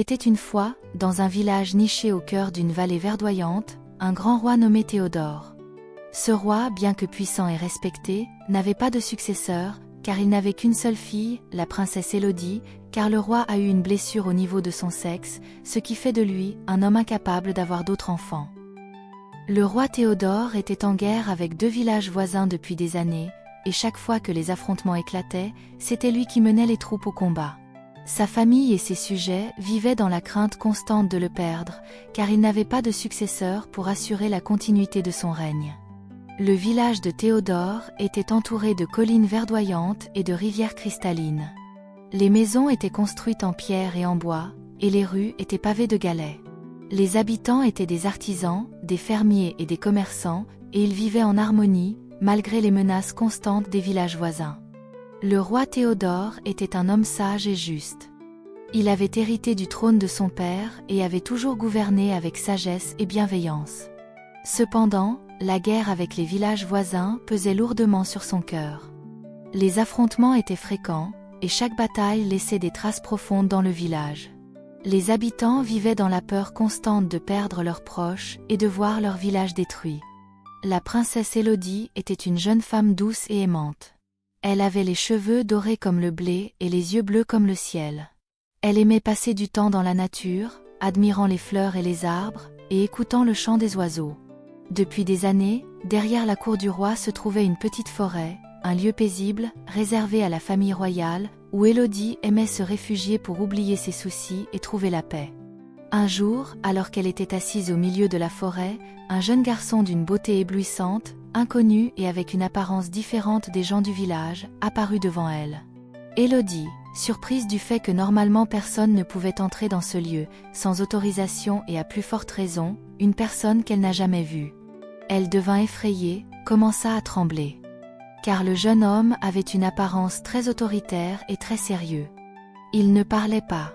Était une fois, dans un village niché au cœur d'une vallée verdoyante, un grand roi nommé Théodore. Ce roi, bien que puissant et respecté, n'avait pas de successeur, car il n'avait qu'une seule fille, la princesse Élodie, car le roi a eu une blessure au niveau de son sexe, ce qui fait de lui un homme incapable d'avoir d'autres enfants. Le roi Théodore était en guerre avec 2 villages voisins depuis des années, et chaque fois que les affrontements éclataient, c'était lui qui menait les troupes au combat. Sa famille et ses sujets vivaient dans la crainte constante de le perdre, car il n'avait pas de successeur pour assurer la continuité de son règne. Le village de Théodore était entouré de collines verdoyantes et de rivières cristallines. Les maisons étaient construites en pierre et en bois, et les rues étaient pavées de galets. Les habitants étaient des artisans, des fermiers et des commerçants, et ils vivaient en harmonie, malgré les menaces constantes des villages voisins. Le roi Théodore était un homme sage et juste. Il avait hérité du trône de son père et avait toujours gouverné avec sagesse et bienveillance. Cependant, la guerre avec les villages voisins pesait lourdement sur son cœur. Les affrontements étaient fréquents, et chaque bataille laissait des traces profondes dans le village. Les habitants vivaient dans la peur constante de perdre leurs proches et de voir leur village détruit. La princesse Élodie était une jeune femme douce et aimante. Elle avait les cheveux dorés comme le blé et les yeux bleus comme le ciel. Elle aimait passer du temps dans la nature, admirant les fleurs et les arbres, et écoutant le chant des oiseaux. Depuis des années, derrière la cour du roi se trouvait une petite forêt, un lieu paisible, réservé à la famille royale, où Élodie aimait se réfugier pour oublier ses soucis et trouver la paix. Un jour, alors qu'elle était assise au milieu de la forêt, un jeune garçon d'une beauté éblouissante, inconnu et avec une apparence différente des gens du village, apparut devant elle. Élodie, surprise du fait que normalement personne ne pouvait entrer dans ce lieu, sans autorisation et à plus forte raison, une personne qu'elle n'a jamais vue. Elle devint effrayée, commença à trembler. Car le jeune homme avait une apparence très autoritaire et très sérieux. Il ne parlait pas.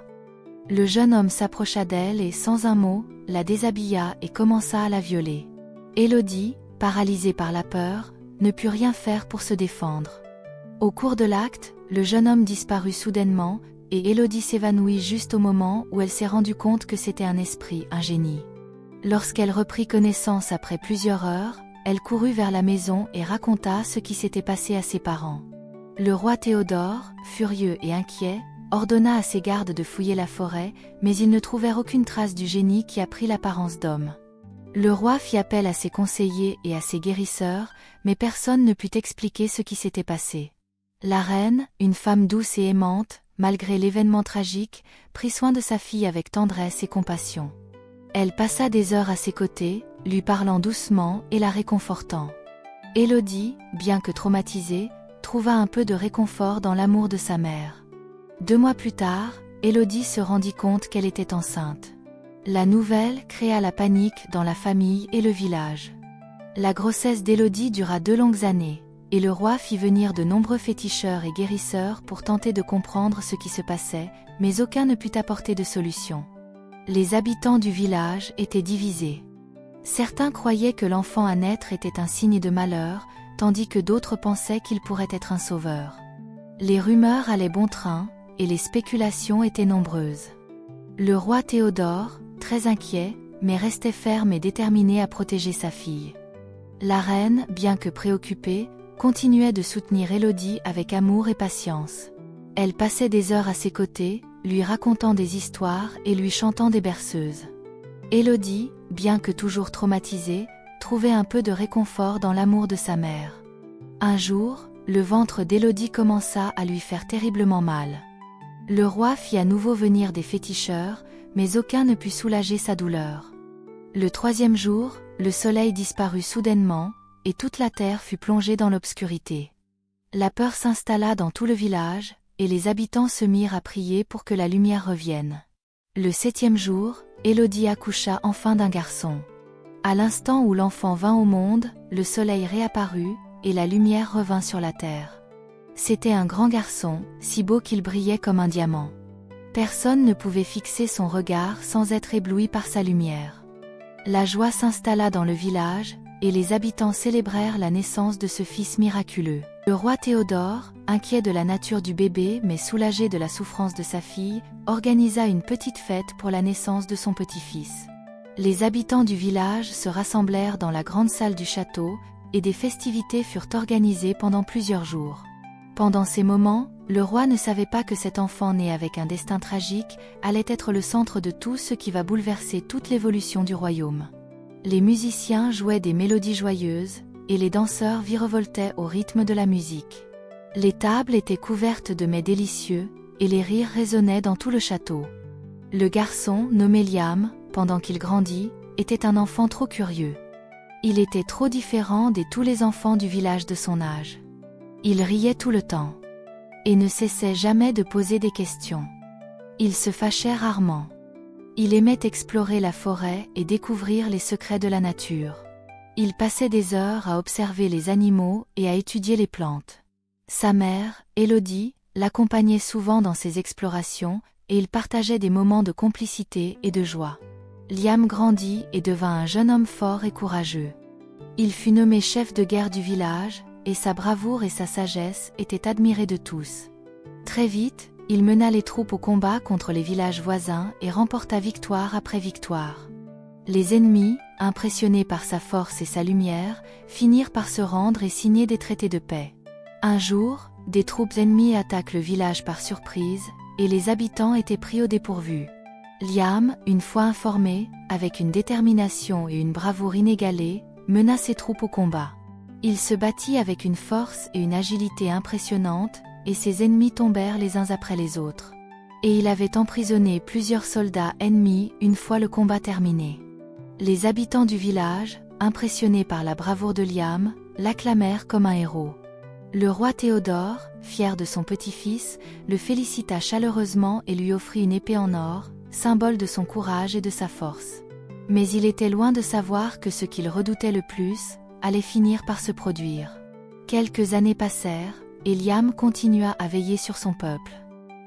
Le jeune homme s'approcha d'elle et, sans un mot, la déshabilla et commença à la violer. Élodie, paralysée par la peur, ne put rien faire pour se défendre. Au cours de l'acte, le jeune homme disparut soudainement, et Élodie s'évanouit juste au moment où elle s'est rendue compte que c'était un esprit, un génie. Lorsqu'elle reprit connaissance après plusieurs heures, elle courut vers la maison et raconta ce qui s'était passé à ses parents. Le roi Théodore, furieux et inquiet, ordonna à ses gardes de fouiller la forêt, mais ils ne trouvèrent aucune trace du génie qui a pris l'apparence d'homme. Le roi fit appel à ses conseillers et à ses guérisseurs, mais personne ne put expliquer ce qui s'était passé. La reine, une femme douce et aimante, malgré l'événement tragique, prit soin de sa fille avec tendresse et compassion. Elle passa des heures à ses côtés, lui parlant doucement et la réconfortant. Élodie, bien que traumatisée, trouva un peu de réconfort dans l'amour de sa mère. 2 mois plus tard, Élodie se rendit compte qu'elle était enceinte. La nouvelle créa la panique dans la famille et le village. La grossesse d'Élodie dura 2 longues années, et le roi fit venir de nombreux féticheurs et guérisseurs pour tenter de comprendre ce qui se passait, mais aucun ne put apporter de solution. Les habitants du village étaient divisés. Certains croyaient que l'enfant à naître était un signe de malheur, tandis que d'autres pensaient qu'il pourrait être un sauveur. Les rumeurs allaient bon train, et les spéculations étaient nombreuses. Le roi Théodore, très inquiet, mais restait ferme et déterminé à protéger sa fille. La reine, bien que préoccupée, continuait de soutenir Élodie avec amour et patience. Elle passait des heures à ses côtés, lui racontant des histoires et lui chantant des berceuses. Élodie, bien que toujours traumatisée, trouvait un peu de réconfort dans l'amour de sa mère. Un jour, le ventre d'Élodie commença à lui faire terriblement mal. Le roi fit à nouveau venir des féticheurs, mais aucun ne put soulager sa douleur. Le 3e jour, le soleil disparut soudainement, et toute la terre fut plongée dans l'obscurité. La peur s'installa dans tout le village, et les habitants se mirent à prier pour que la lumière revienne. Le 7e jour, Élodie accoucha enfin d'un garçon. À l'instant où l'enfant vint au monde, le soleil réapparut, et la lumière revint sur la terre. C'était un grand garçon, si beau qu'il brillait comme un diamant. Personne ne pouvait fixer son regard sans être ébloui par sa lumière. La joie s'installa dans le village, et les habitants célébrèrent la naissance de ce fils miraculeux. Le roi Théodore, inquiet de la nature du bébé mais soulagé de la souffrance de sa fille, organisa une petite fête pour la naissance de son petit-fils. Les habitants du village se rassemblèrent dans la grande salle du château, et des festivités furent organisées pendant plusieurs jours. Pendant ces moments, le roi ne savait pas que cet enfant né avec un destin tragique allait être le centre de tout ce qui va bouleverser toute l'évolution du royaume. Les musiciens jouaient des mélodies joyeuses, et les danseurs virevoltaient au rythme de la musique. Les tables étaient couvertes de mets délicieux, et les rires résonnaient dans tout le château. Le garçon, nommé Liam, pendant qu'il grandit, était un enfant trop curieux. Il était trop différent de tous les enfants du village de son âge. Il riait tout le temps. Et ne cessait jamais de poser des questions. Il se fâchait rarement. Il aimait explorer la forêt et découvrir les secrets de la nature. Il passait des heures à observer les animaux et à étudier les plantes. Sa mère, Élodie, l'accompagnait souvent dans ses explorations, et ils partageaient des moments de complicité et de joie. Liam grandit et devint un jeune homme fort et courageux. Il fut nommé chef de guerre du village, et sa bravoure et sa sagesse étaient admirées de tous. Très vite, il mena les troupes au combat contre les villages voisins et remporta victoire après victoire. Les ennemis, impressionnés par sa force et sa lumière, finirent par se rendre et signer des traités de paix. Un jour, des troupes ennemies attaquent le village par surprise, et les habitants étaient pris au dépourvu. Liam, une fois informé, avec une détermination et une bravoure inégalées, mena ses troupes au combat. Il se battit avec une force et une agilité impressionnantes, et ses ennemis tombèrent les uns après les autres. Et il avait emprisonné plusieurs soldats ennemis une fois le combat terminé. Les habitants du village, impressionnés par la bravoure de Liam, l'acclamèrent comme un héros. Le roi Théodore, fier de son petit-fils, le félicita chaleureusement et lui offrit une épée en or, symbole de son courage et de sa force. Mais il était loin de savoir que ce qu'il redoutait le plus allait finir par se produire. Quelques années passèrent, et Liam continua à veiller sur son peuple.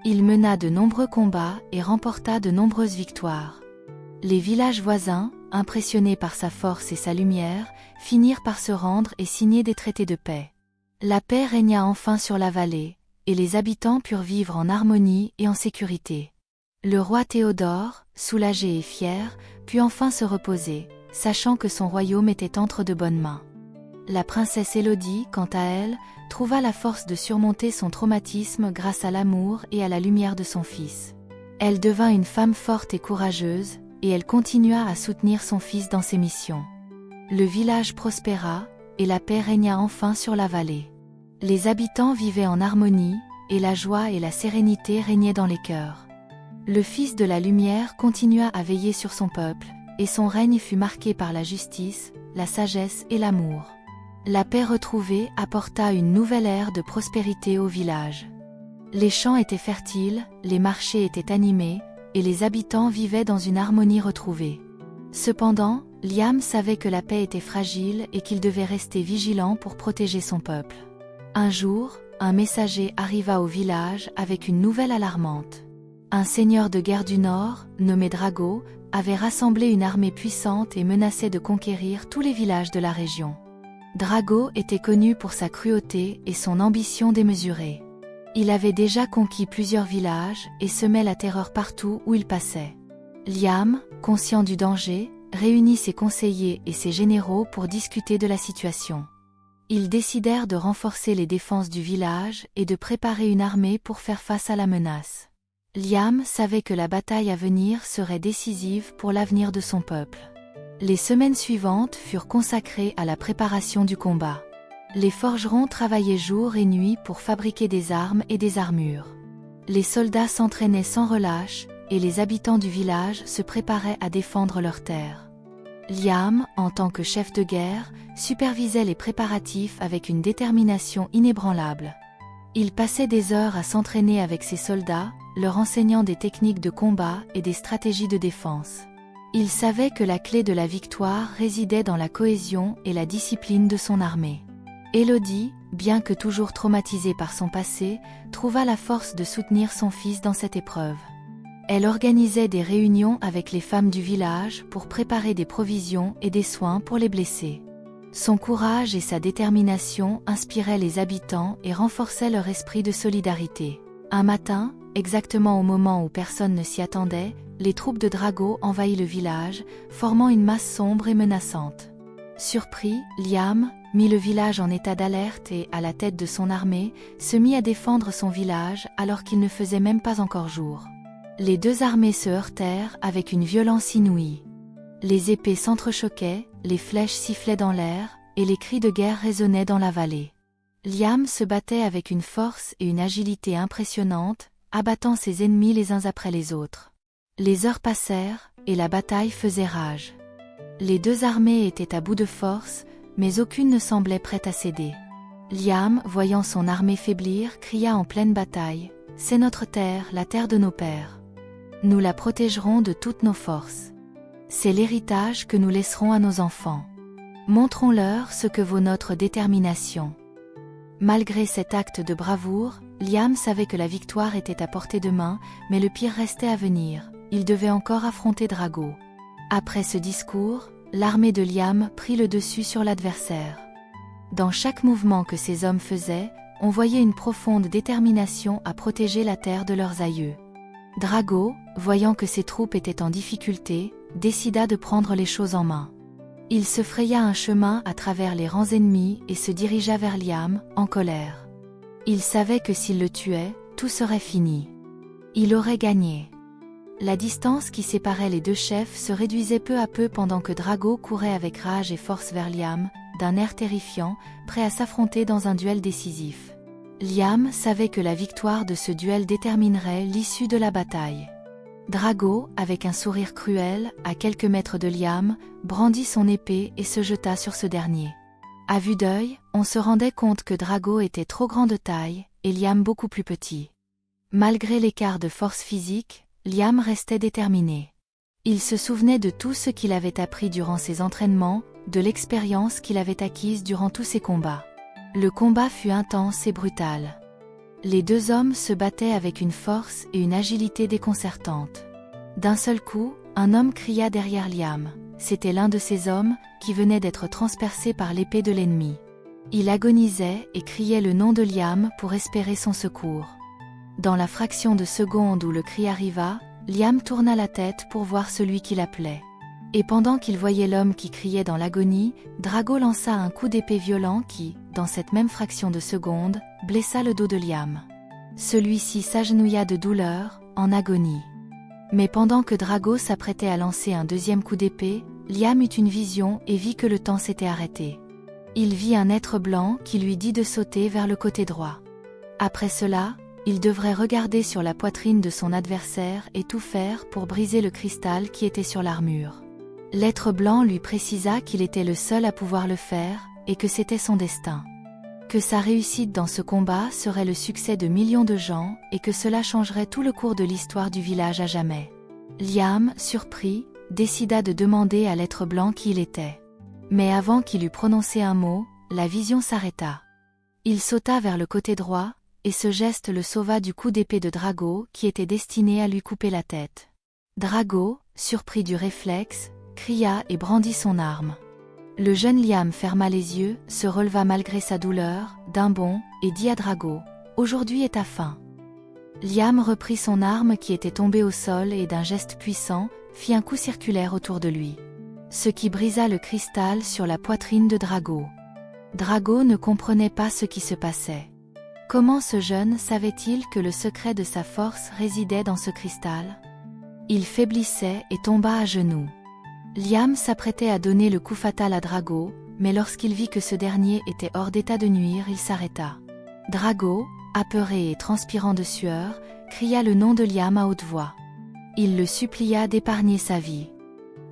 Il mena de nombreux combats et remporta de nombreuses victoires. Les villages voisins, impressionnés par sa force et sa lumière, finirent par se rendre et signer des traités de paix. La paix régna enfin sur la vallée, et les habitants purent vivre en harmonie et en sécurité. Le roi Théodore, soulagé et fier, put enfin se reposer, sachant que son royaume était entre de bonnes mains. La princesse Élodie, quant à elle, trouva la force de surmonter son traumatisme grâce à l'amour et à la lumière de son fils. Elle devint une femme forte et courageuse, et elle continua à soutenir son fils dans ses missions. Le village prospéra, et la paix régna enfin sur la vallée. Les habitants vivaient en harmonie, et la joie et la sérénité régnaient dans les cœurs. Le Fils de la Lumière continua à veiller sur son peuple, et son règne fut marqué par la justice, la sagesse et l'amour. La paix retrouvée apporta une nouvelle ère de prospérité au village. Les champs étaient fertiles, les marchés étaient animés, et les habitants vivaient dans une harmonie retrouvée. Cependant, Liam savait que la paix était fragile et qu'il devait rester vigilant pour protéger son peuple. Un jour, un messager arriva au village avec une nouvelle alarmante. Un seigneur de guerre du Nord, nommé Drago, avait rassemblé une armée puissante et menaçait de conquérir tous les villages de la région. Drago était connu pour sa cruauté et son ambition démesurée. Il avait déjà conquis plusieurs villages et semait la terreur partout où il passait. Liam, conscient du danger, réunit ses conseillers et ses généraux pour discuter de la situation. Ils décidèrent de renforcer les défenses du village et de préparer une armée pour faire face à la menace. Liam savait que la bataille à venir serait décisive pour l'avenir de son peuple. Les semaines suivantes furent consacrées à la préparation du combat. Les forgerons travaillaient jour et nuit pour fabriquer des armes et des armures. Les soldats s'entraînaient sans relâche, et les habitants du village se préparaient à défendre leurs terres. Liam, en tant que chef de guerre, supervisait les préparatifs avec une détermination inébranlable. Il passait des heures à s'entraîner avec ses soldats, leur enseignant des techniques de combat et des stratégies de défense. Il savait que la clé de la victoire résidait dans la cohésion et la discipline de son armée. Élodie, bien que toujours traumatisée par son passé, trouva la force de soutenir son fils dans cette épreuve. Elle organisait des réunions avec les femmes du village pour préparer des provisions et des soins pour les blessés. Son courage et sa détermination inspiraient les habitants et renforçaient leur esprit de solidarité. Un matin, exactement au moment où personne ne s'y attendait, les troupes de Drago envahissent le village, formant une masse sombre et menaçante. Surpris, Liam mit le village en état d'alerte et, à la tête de son armée, se mit à défendre son village alors qu'il ne faisait même pas encore jour. Les deux armées se heurtèrent avec une violence inouïe. Les épées s'entrechoquaient, les flèches sifflaient dans l'air, et les cris de guerre résonnaient dans la vallée. Liam se battait avec une force et une agilité impressionnantes, abattant ses ennemis les uns après les autres. Les heures passèrent, et la bataille faisait rage. Les deux armées étaient à bout de force, mais aucune ne semblait prête à céder. Liam, voyant son armée faiblir, cria en pleine bataille, « C'est notre terre, la terre de nos pères. Nous la protégerons de toutes nos forces. C'est l'héritage que nous laisserons à nos enfants. Montrons-leur ce que vaut notre détermination. » Malgré cet acte de bravoure, Liam savait que la victoire était à portée de main, mais le pire restait à venir, il devait encore affronter Drago. Après ce discours, l'armée de Liam prit le dessus sur l'adversaire. Dans chaque mouvement que ces hommes faisaient, on voyait une profonde détermination à protéger la terre de leurs aïeux. Drago, voyant que ses troupes étaient en difficulté, décida de prendre les choses en main. Il se fraya un chemin à travers les rangs ennemis et se dirigea vers Liam, en colère. Il savait que s'il le tuait, tout serait fini. Il aurait gagné. La distance qui séparait les deux chefs se réduisait peu à peu pendant que Drago courait avec rage et force vers Liam, d'un air terrifiant, prêt à s'affronter dans un duel décisif. Liam savait que la victoire de ce duel déterminerait l'issue de la bataille. Drago, avec un sourire cruel, à quelques mètres de Liam, brandit son épée et se jeta sur ce dernier. À vue d'œil, on se rendait compte que Drago était trop grand de taille, et Liam beaucoup plus petit. Malgré l'écart de force physique, Liam restait déterminé. Il se souvenait de tout ce qu'il avait appris durant ses entraînements, de l'expérience qu'il avait acquise durant tous ses combats. Le combat fut intense et brutal. Les deux hommes se battaient avec une force et une agilité déconcertantes. D'un seul coup, un homme cria derrière Liam. C'était l'un de ces hommes qui venait d'être transpercé par l'épée de l'ennemi. Il agonisait et criait le nom de Liam pour espérer son secours. Dans la fraction de seconde où le cri arriva, Liam tourna la tête pour voir celui qui l'appelait. Et pendant qu'il voyait l'homme qui criait dans l'agonie, Drago lança un coup d'épée violent qui, dans cette même fraction de seconde, blessa le dos de Liam. Celui-ci s'agenouilla de douleur, en agonie. Mais pendant que Drago s'apprêtait à lancer un deuxième coup d'épée, Liam eut une vision et vit que le temps s'était arrêté. Il vit un être blanc qui lui dit de sauter vers le côté droit. Après cela, il devrait regarder sur la poitrine de son adversaire et tout faire pour briser le cristal qui était sur l'armure. L'être blanc lui précisa qu'il était le seul à pouvoir le faire, et que c'était son destin. Que sa réussite dans ce combat serait le succès de millions de gens, et que cela changerait tout le cours de l'histoire du village à jamais. Liam, surpris, décida de demander à l'être blanc qui il était. Mais avant qu'il eût prononcé un mot, la vision s'arrêta. Il sauta vers le côté droit, et ce geste le sauva du coup d'épée de Drago qui était destiné à lui couper la tête. Drago, surpris du réflexe, cria et brandit son arme. Le jeune Liam ferma les yeux, se releva malgré sa douleur, d'un bond, et dit à Drago, « Aujourd'hui est ta fin. » Liam reprit son arme qui était tombée au sol et d'un geste puissant, fit un coup circulaire autour de lui. Ce qui brisa le cristal sur la poitrine de Drago. Drago ne comprenait pas ce qui se passait. Comment ce jeune savait-il que le secret de sa force résidait dans ce cristal? Il faiblissait et tomba à genoux. Liam s'apprêtait à donner le coup fatal à Drago, mais lorsqu'il vit que ce dernier était hors d'état de nuire, il s'arrêta. Drago, apeuré et transpirant de sueur, cria le nom de Liam à haute voix. Il le supplia d'épargner sa vie.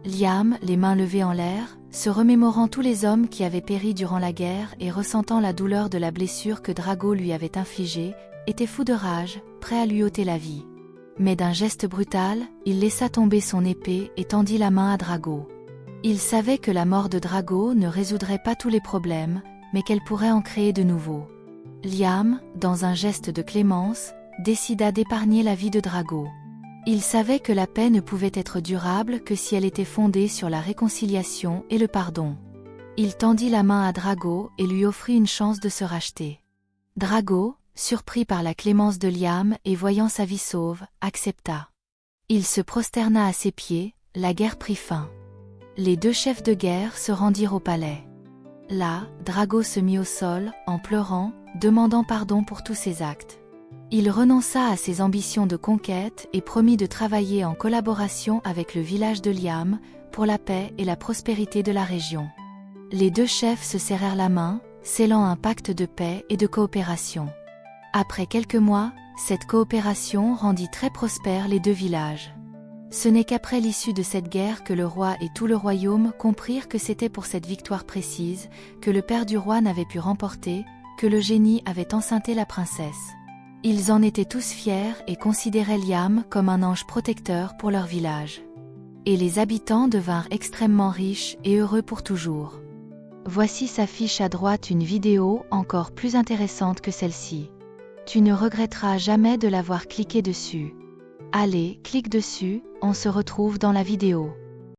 Liam, les mains levées en l'air, se remémorant tous les hommes qui avaient péri durant la guerre et ressentant la douleur de la blessure que Drago lui avait infligée, était fou de rage, prêt à lui ôter la vie. Mais d'un geste brutal, il laissa tomber son épée et tendit la main à Drago. Il savait que la mort de Drago ne résoudrait pas tous les problèmes, mais qu'elle pourrait en créer de nouveaux. Liam, dans un geste de clémence, décida d'épargner la vie de Drago. Il savait que la paix ne pouvait être durable que si elle était fondée sur la réconciliation et le pardon. Il tendit la main à Drago et lui offrit une chance de se racheter. Drago, surpris par la clémence de Liam et voyant sa vie sauve, accepta. Il se prosterna à ses pieds, la guerre prit fin. Les deux chefs de guerre se rendirent au palais. Là, Drago se mit au sol, en pleurant, demandant pardon pour tous ses actes. Il renonça à ses ambitions de conquête et promit de travailler en collaboration avec le village de Liam, pour la paix et la prospérité de la région. Les deux chefs se serrèrent la main, scellant un pacte de paix et de coopération. Après quelques mois, cette coopération rendit très prospères les deux villages. Ce n'est qu'après l'issue de cette guerre que le roi et tout le royaume comprirent que c'était pour cette victoire précise, que le père du roi n'avait pu remporter, que le génie avait enceinté la princesse. Ils en étaient tous fiers et considéraient Liam comme un ange protecteur pour leur village. Et les habitants devinrent extrêmement riches et heureux pour toujours. Voici s'affiche à droite une vidéo encore plus intéressante que celle-ci. Tu ne regretteras jamais de l'avoir cliqué dessus. Allez, clique dessus, on se retrouve dans la vidéo.